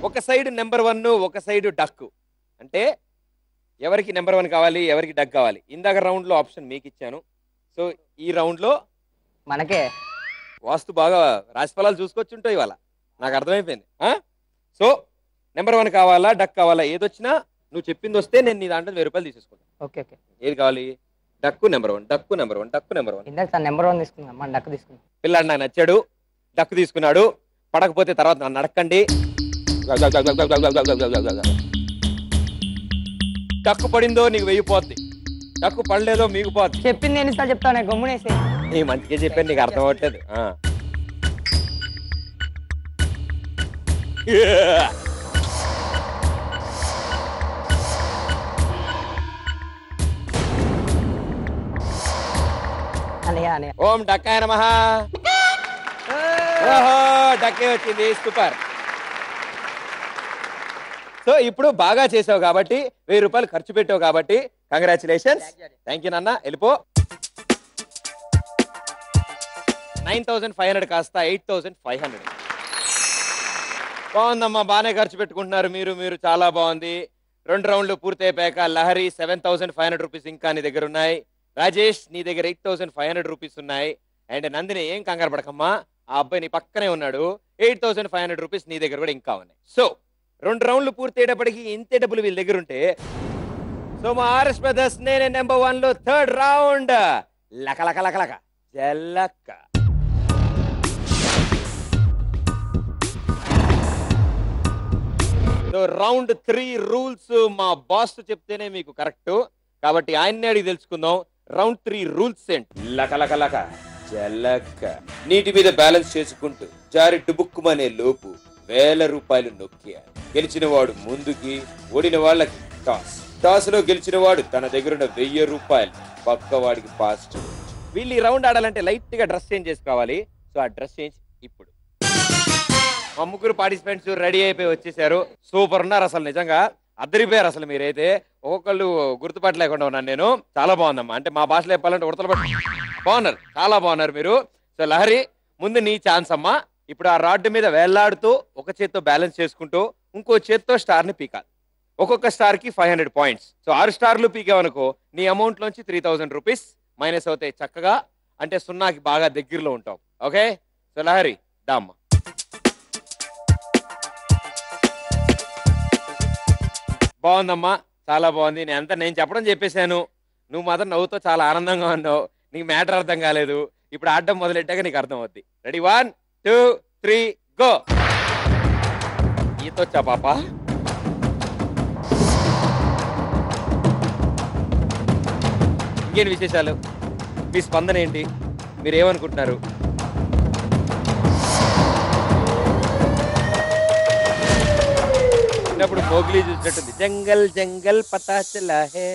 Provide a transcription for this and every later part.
ఒక side number 1, ఒక side duck. అంటే ఎవరికి నెంబర్ 1 కావాలి, ఎవరికి డక్ కావాలి. ఇందాక రౌండ్ లో ఆప్షన్ మీకు ఇచ్చాను. సో ఈ రౌండ్ లో మనకే వాస్తు బాగా రాశిఫలాలు చూసుకొచ్చుంటాయి ఇవాళ, నాకు అర్థమైపోయింది. సో నెంబర్ 1 కావాలా, డక్ కావాలా, ఏదొచ్చినా నువ్వు చెప్పింది వస్తే నేను నీ దాంట్లో 1000 రూపాయలు తీసేసుకుంటాను. Okay okay. ఏది కావాలి? Duck number 1, duck number 1, duck number 1. ఇందాక నెంబర్ 1 తీసుకున్నాం, మన డక్ తీసుకున్నాం. పిల్లాడు నాకు నచ్చాడు, డక్కు తీసుకున్నాడు. పడకపోతే తర్వాత నన్ను అడక్కండి. డక్కు పడిందో నీకు 1000 పోద్ది, డక్కు పడలేదో మీకు పోద్ది. చెప్పింది నేను ఇస్తా చెప్తాను, గమ్మునేసి. నీ మంచిగా చెప్పాను, నీకు అర్థం అవ్వట్లేదు. ఓం డక్కాయ నమః. ఓహో, డక్కే వచ్చింది, సూపర్. సో ఇప్పుడు బాగా చేసావు కాబట్టి 1000 రూపాయలు ఖర్చు పెట్టావు కాబట్టి కంగ్రాచులేషన్స్. థ్యాంక్ యూ నాన్న. వెళ్ళిపో. 9500 కాస్త 8500. బాగుందమ్మా, బాగానే ఖర్చు పెట్టుకుంటున్నారు మీరు చాలా బాగుంది. 2 రౌండ్లు పూర్తి అయిపోయాక లహరి 7500 రూపీస్ ఇంకా నీ దగ్గర ఉన్నాయి. రాజేష్ నీ దగ్గర 8500 రూపీస్ ఉన్నాయి. అండ్ నందిని ఏం కంగారు పడకమ్మా, ఆ అబ్బాయి నీ పక్కనే ఉన్నాడు, 8500 రూపీస్ నీ దగ్గర కూడా ఇంకా ఉన్నాయి. సో 2 రౌండ్లు పూర్తి అయ్యేటప్పటికి ఇంతే డబ్బులు వీళ్ళ దగ్గర ఉంటే, సో మా ఆర్ఎస్ బ్రదర్స్ నేనే నెంబర్ 1 లో 3rd రౌండ్ లక లక లక లక జల్లక్క. సో రౌండ్ 3 రూల్స్ మా బాస్ చెప్తేనే మీకు కరెక్ట్ కాబట్టి ఆయన్నే అడిగి తెలుసుకుందాం. రౌండ్ 3 రూల్స్ ఏంటి? లక లక లక జల్లక్క. నీటి మీద బ్యాలెన్స్ చేసుకుంటూ జారి డుబుక్కుమనే లోపు 1000 రూపాయలు నొక్కియాలి. గెలిచిన వాడు ముందుకి, ఓడిన వాళ్ళకి టాస్. టాస్ లో గెలిచిన వాడు తన దగ్గరున్న 1000 రూపాయలు పక్క వాడికి పాస్ చేయవచ్చు. వీళ్ళు ఈ రౌండ్ ఆడాలంటే లైట్ గా డ్రెస్ చేంజ్ చేసుకోవాలి. సో ఆ డ్రెస్ చేంజ్ ఇప్పుడు. మా ముగ్గురు పార్టిసిపెంట్స్ రెడీ అయిపోయి వచ్చేసారు. సూపర్ ఉన్నారు అసలు, నిజంగా అద్దరిపోయారు అసలు. మీరైతే ఒక్కొక్కళ్ళు గుర్తుపట్టలేకుండా ఉన్నాను నేను. చాలా బాగుందమ్మా, అంటే మా భాషలో చెప్పాలంటే ఉడతలు పట్టు బాగున్నారు, చాలా బాగున్నారు మీరు. సో లహరి, ముందు నీ ఛాన్స్ అమ్మా. ఇప్పుడు ఆ రాడ్ మీద వేళ్లాడుతూ ఒక చేత్తో బ్యాలెన్స్ చేసుకుంటూ ఇంకో చేత్తో స్టార్ ని పీకాలి. ఒక్కొక్క స్టార్ కి 500 పాయింట్స్. సో 6 స్టార్లు పీకావనుకో నీ అమౌంట్ లోంచి 3000 రూపీస్ మైనస్ అవుతాయి చక్కగా. అంటే 0కి బాగా దగ్గరలో ఉంటావు. ఓకే, సో లహరి దామ్మ. బాగుందమ్మా, చాలా బాగుంది. నేను చెప్పడం చెప్పేశాను, నువ్వు మాత్రం నవ్వుతో చాలా ఆనందంగా ఉన్నావు. నీకు మ్యాటర్ అర్థం కాలేదు. ఇప్పుడు ఆడడం మొదలెట్టాక నీకు అర్థం అవుద్ది. Ready, 1 2 3 go. ఈతొచ్చా పాప? ఇంకేంటి విశేషాలు? మీ స్పందన ఏంటి? మీరేమనుకుంటున్నారు? చిన్నప్పుడు మోగ్లీ చూసినట్టుంది, జంగల్ జంగల్ పతా చలా హే.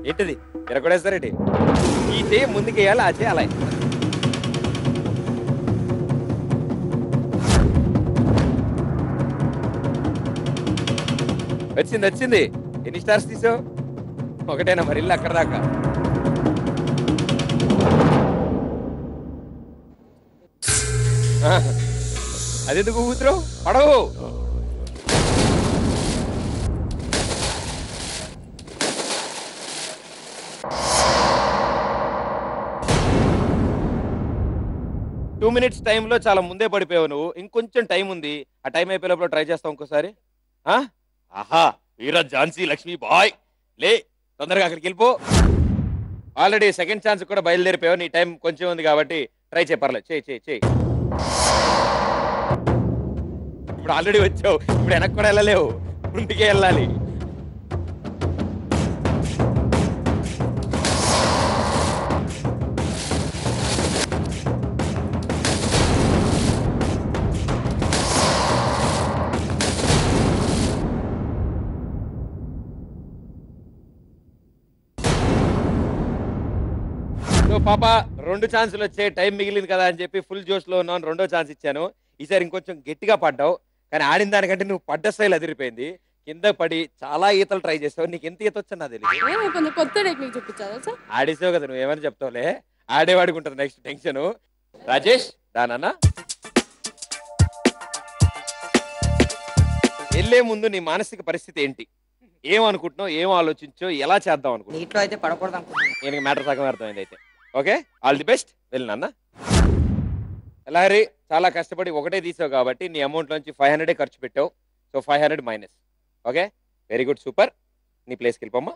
ఏంటిది ఎరగొడేస్తారేంటి? ఈ చేయి ముందుకేయాలి, ఆ చేయి అలా. వచ్చింది వచ్చింది. ఎన్ని స్టార్స్ తీసావు? ఒకటేనా మరి? ఇల్లు అక్కడ దాకా. అదెందుకు ఊగుతురావు? పడవు. టూ మినిట్స్ టైంలో చాలా ముందే పడిపోయావు నువ్వు. ఇంకొంచెం టైం ఉంది, ఆ టైం అయిపోయేలోపల ట్రై చేస్తావు ఇంకోసారి. ఆహా, వీర ఝాన్సీ లక్ష్మీ బాయ్, లే తొందరగా అక్కడికి వెళ్ళిపో. ఆల్రెడీ సెకండ్ ఛాన్స్ కూడా బయలుదేరిపోయావు. నీ టైం కొంచెం ఉంది కాబట్టి ట్రై చేయి, పర్లేదు, చేయి. ఇప్పుడు ఆల్రెడీ వచ్చావు, ఇప్పుడు వెనక్కి కూడా వెళ్ళలేవు, ముందుకే వెళ్ళాలి. పాప 2 ఛాన్సులు వచ్చాయి, టైం మిగిలింది కదా అని చెప్పి ఫుల్ జోష్ లో ఉన్నాను. 2వ ఛాన్స్ ఇచ్చాను. ఈసారి ఇంకొంచెం గట్టిగా పడ్డావు, కానీ ఆడిన దానికంటే నువ్వు పడ్డ స్టైల్ అదిరిపోయింది. కింద పడి చాలా ఈతలు ట్రై చేసావు. నీకు ఎంత ఈత వచ్చా నాకు తెలియదు. ఏమో కొంచెం కొత్త టెక్నిక్ చూపించాలి సార్. ఆడేసావు కదా, నువ్వు ఏమని చెప్తావులే. ఆడేవాడికి ఉంటుంది నెక్స్ట్ టెన్షన్. రాజేష్ దానన్నా వెళ్ళే ముందు నీ మానసిక పరిస్థితి ఏంటి? ఏమనుకుంటున్నావు, ఏం ఆలోచించో, ఎలా చేద్దాం అనుకుంటున్నావు? నీటిలో అయితే పడకూడదు అనుకుంటున్నాను. నేను మ్యాటర్ సగం అర్థమైంది అయితే. Okay, all the best. వెళ్ళినా లహరి చాలా కష్టపడి ఒకటే తీసావు కాబట్టి నీ అమౌంట్ నుంచి 500 ఖర్చు పెట్టావు. So 500 minus. Okay, very good, super. నీ ప్లేస్కి వెళ్ళిపోమ్మా.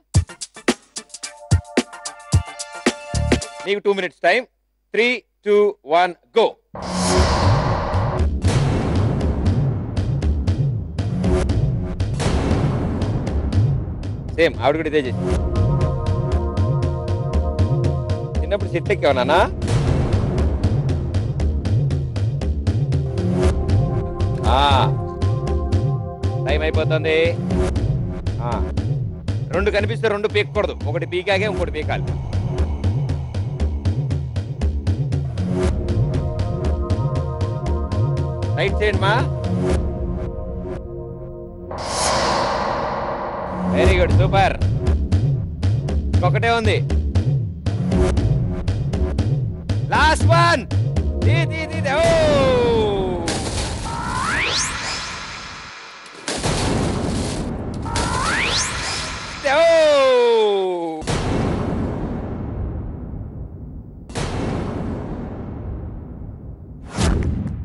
నీకు 2 minutes టైం. 3, 2, 1 గో. సేమ్ ఆవిడ కూడా ఇదే చేసి. చిన్నప్పుడు సెట్ ఎక్కావు నాన్న. టైం అయిపోతుంది. 2 కనిపిస్తే 2 పీకకూడదు. ఒకటి పీకాగే ఇంకోటి పీకాలి. రైట్ చేయండి మా. Very good, super. ఒకటే ఉంది. Last one.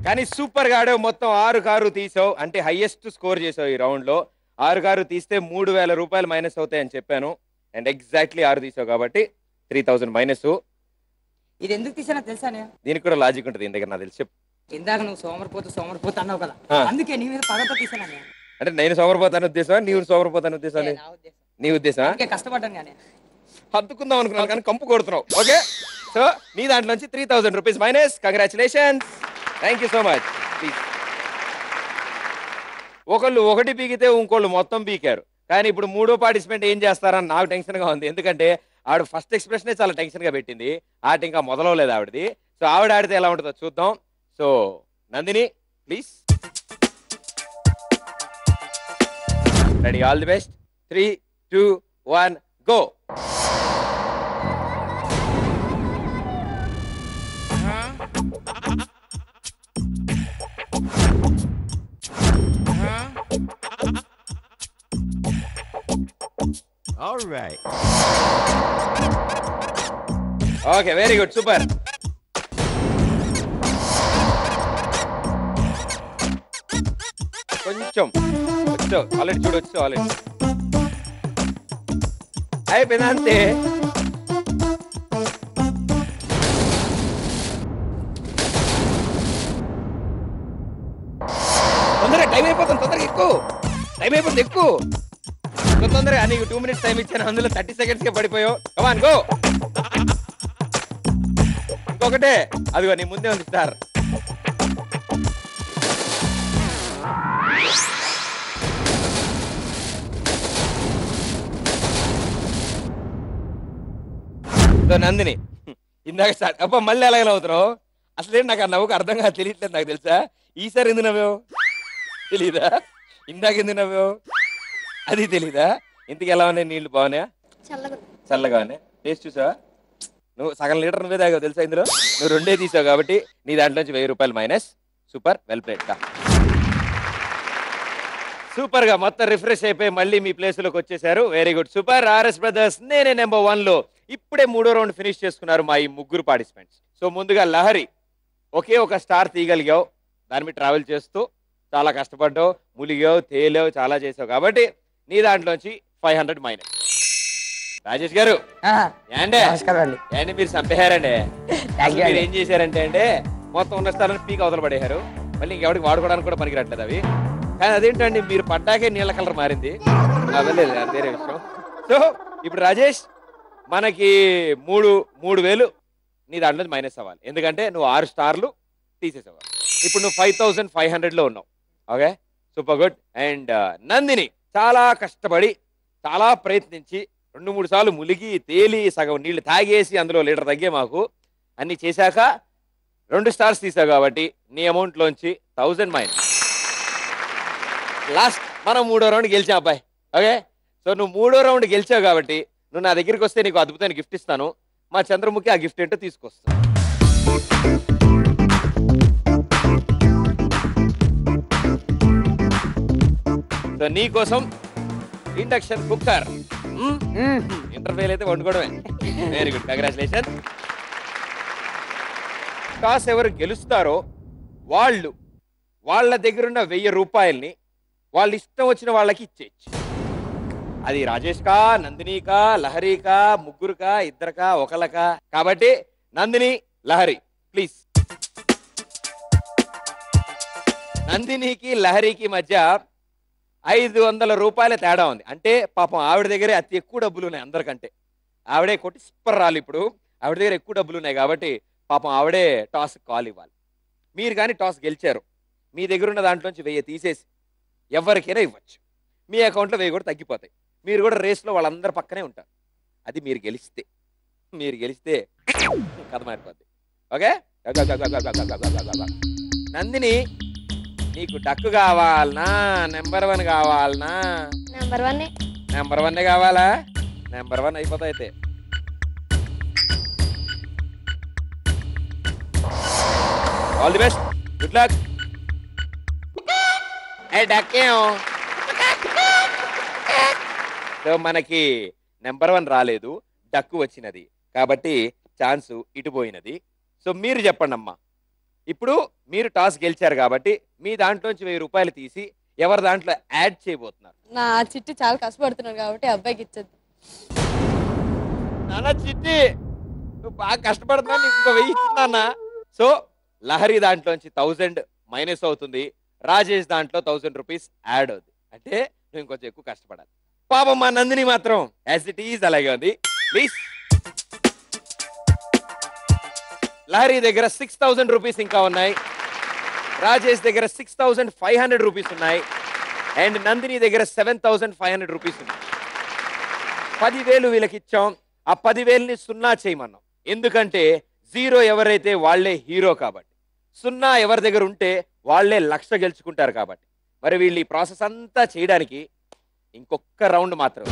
కానీ సూపర్ గా ఆడావు. మొత్తం 6 కారు తీసావు, అంటే హైయెస్ట్ స్కోర్ చేసావు ఈ రౌండ్ లో. 6 కారు తీస్తే 3000 రూపాయలు మైనస్ అవుతాయని చెప్పాను. అండ్ ఎగ్జాక్ట్లీ 6 తీసావు కాబట్టి 3000 మైనస్. ఇది ఎందుకు తీసానో తెలుసా? దీనికి కూడా లాజిక్ ఉంటుంది ఇంత నాకు తెలిసి. ఇందాక నువ్వు సోమరిపోతూ అన్నావు కదా, అందుకే నీ మీద పగతో తీసాను. అంటే నేను సోమరిపోతాను ఉద్దేశమా, నీవు సోమరిపోతాను ఉద్దేశాలు? నీ ఉద్దేశమా? కష్టపడ్డాను కానీ హత్తుకుందాం అనుకున్నాను కానీ కంపు కొడుతున్నావు. ఓకే, సో నీ దాంట్లో నుంచి 3000 rupees minus. Congratulations, thank you so much. Please. ఒకళ్ళు ఒకటి పీకితే ఇంకోళ్ళు మొత్తం పీకారు. కానీ ఇప్పుడు మూడో పార్టిసిపెంట్ ఏం చేస్తారని నాకు టెన్షన్ గా ఉంది. ఎందుకంటే ఆవిడ ఫస్ట్ ఎక్స్ప్రెషనే చాలా టెన్షన్ గా పెట్టింది. ఆట ఇంకా మొదలవలేదు ఆవిడది. సో ఆవిడ ఆడితే ఎలా ఉంటుందో చూద్దాం. So Nandini please. Ready, all the best. 3, 2, 1 go. All right. Okay, very good, super. కొంచెం వచ్చావు ఆల్రెడీ, చూడొచ్చు ఆల్రెడీ. అయిపోయింది అంతే. తొందరగా టైం అయిపోతుంది, తొందరగా ఎక్కువ టైం అయిపోతుంది, ఎక్కువ తొందరగా. నీకు 2 minutes టైం ఇచ్చాను, అందులో 30 seconds కే పడిపోయావు. Come on go. ఇంకొకటే, అదిగో నీ ముందే ఉంది స్టార్. నందిని ఇందాక స్టార్ట్. అబ్బా మళ్ళీ ఎలా అవుతున్నావు? అసలే నాకు ఆ నవ్వుకు అర్థం కాదు, తెలియట్లేదు నాకు తెలుసా. ఈసారి ఎందుకు నవ్వావు తెలీదా? ఇందాక ఎందుకు నవ్వావు అది తెలీదా? ఇంతకు ఎలా ఉన్నాయి నీళ్లు? బాగున్నాయా? చల్లగా ఉన్నాయి. టేస్ట్ చూసావా? నువ్వు సగం లీటర్ నువ్వే తాగావు తెలుసా. ఇందులో నువ్వు 2 తీసావు కాబట్టి నీ దాంట్లో నుంచి 1000 రూపాయలు minus. Super, well played. Super గా మొత్తం రిఫ్రెష్ అయిపోయి మళ్ళీ మీ ప్లేస్ లోకి వచ్చేసారు. Very good, super. RS brothers నేనే నెంబర్ 1 లో ఇప్పుడే 3వ రౌండ్ ఫినిష్ చేసుకున్నారు మా ఈ ముగ్గురు పార్టిసిపెంట్స్. సో ముందుగా లహరి, ఒకే ఒక స్టార్ తీయగలిగావు. దాని మీద ట్రావెల్ చేస్తూ చాలా కష్టపడ్డావు, ములిగావు, తేలావు, చాలా చేసావు కాబట్టి నీ దాంట్లోంచి 500 మైనస్. రాజేష్ గారు ఏండే ఏంటి మీరు చంపేశారండి. మీరు ఏం చేశారంటే అంటే మొత్తం ఉన్న స్థలాన్ని పీక్ అవతల పడేశారు. మళ్ళీ ఇంకెవరికి వాడుకోవడానికి కూడా పనికిరట్లేదు అవి. కానీ అదేంటండి మీరు పడ్డాకే నీళ్ళ కలర్ మారింది. వెళ్ళలేదు, వేరే విషయం. సో ఇప్పుడు రాజేష్ మనకి 3000 నీ దాంట్లో మైనస్ అవ్వాలి. ఎందుకంటే నువ్వు 6 స్టార్లు తీసేసేవాళ్ళు. ఇప్పుడు నువ్వు 5500లో ఉన్నావు. Okay, super good. And Nandini చాలా కష్టపడి చాలా ప్రయత్నించి 2-3 సార్లు ములిగి తేలి సగం నీళ్లు తాగేసి అందులో లీటర్ తగ్గే మాకు అన్ని చేశాక 2 స్టార్స్ తీసావు కాబట్టి నీ అమౌంట్లోంచి 1000 మైనస్. లాస్ట్ మనం 3వ రౌండ్ గెలిచాం అబ్బాయి. ఓకే, సో నువ్వు 3వ రౌండ్ గెలిచావు కాబట్టి నువ్వు నా దగ్గరికి వస్తే నీకు అద్భుతమైన గిఫ్ట్ ఇస్తాను. మా చంద్రముఖి ఆ గిఫ్ట్ ఏంటో తీసుకొస్తాను. సో నీ కోసం ఇండక్షన్ కుక్కర్. ఇంటర్ఫెయిల్ అయితే వండుకోవడమే. Very good, congratulation. టాస్ ఎవరు గెలుస్తారో వాళ్ళ దగ్గరున్న 1000 రూపాయల్ని వాళ్ళ ఇష్టం వచ్చిన వాళ్ళకి ఇచ్చేయచ్చు. అది రాజేష్ కా, నందినికా, లహరికా, ముగ్గురుకా, ఇద్దరుకా, ఒకళ్ళకా. కాబట్టి నందిని, లహరి ప్లీజ్. నందినికి లహరికి మధ్య 500 రూపాయల తేడా ఉంది. అంటే పాపం ఆవిడ దగ్గరే అతి ఎక్కువ డబ్బులు ఉన్నాయి అందరికంటే. ఆవిడే కొట్టి స్పర్ రాలి. ఇప్పుడు ఆవిడ దగ్గర ఎక్కువ డబ్బులు ఉన్నాయి కాబట్టి పాపం ఆవిడే టాస్ కాల్ ఇవ్వాలి. మీరు కానీ టాస్ గెలిచారు, మీ దగ్గర ఉన్న దాంట్లోంచి 1000 తీసేసి ఎవరికైనా ఇవ్వచ్చు. మీ అకౌంట్లో 1000 కూడా తగ్గిపోతాయి. మీరు కూడా రేస్లో వాళ్ళందరి పక్కనే ఉంటారు. అది మీరు గెలిస్తే కథ మారిపోద్ది. ఓకే, నందిని నీకు డక్కు కావాలనా, నెంబర్ 1 కావాలనా? నెంబర్ 1 కావాలా? నెంబర్ 1 అయిపోతా అయితే. All the best, good luck. So మనకి నెంబర్ 1 రాలేదు, డక్కు వచ్చినది కాబట్టి ఛాన్స్ ఇటుపోయినది. సో మీరు చెప్పండి అమ్మా, ఇప్పుడు మీరు టాస్ గెలిచారు కాబట్టి మీ దాంట్లోంచి 1000 రూపాయలు తీసి ఎవరి దాంట్లో యాడ్ చేయబోతున్నారు? నా చిట్టి చాలా కష్టపడుతున్నాడు కాబట్టి అబ్బాయికి ఇచ్చేది. నాన్న చిట్టి, నువ్వు బాగా కష్టపడుతున్నావు, నీకు ఇంకో 1000 ఇస్తున్నా. సో లహరి దాంట్లోంచి 1000 మైనస్ అవుతుంది, రాజేష్ దాంట్లో 1000 రూపీస్ యాడ్ అవుతుంది. అంటే నువ్వు ఇంకొంచెం ఎక్కువ కష్టపడాలి. పాపం మా నందిని మాత్రం యాజ్ ఇట్ ఈజ్ అలాగే ఉంది. ప్లీజ్. లహరి దగ్గర 6000 రూపీస్ ఇంకా ఉన్నాయి, రాజేష్ దగ్గర 6500 రూపీస్ ఉన్నాయి, అండ్ నందిని దగ్గర 7500 రూపీస్ ఉన్నాయి. 10,000 వీళ్ళకి ఇచ్చాం. ఆ 10,000ని 0 చేయమన్నాం. ఎందుకంటే 0 ఎవరైతే వాళ్లే హీరో కాబట్టి, 0 ఎవరి దగ్గర ఉంటే వాళ్లే 1,00,000 గెలుచుకుంటారు కాబట్టి. మరి వీళ్ళు ఈ ప్రాసెస్ అంతా చేయడానికి ఇంకొక రౌండ్ మాత్రం.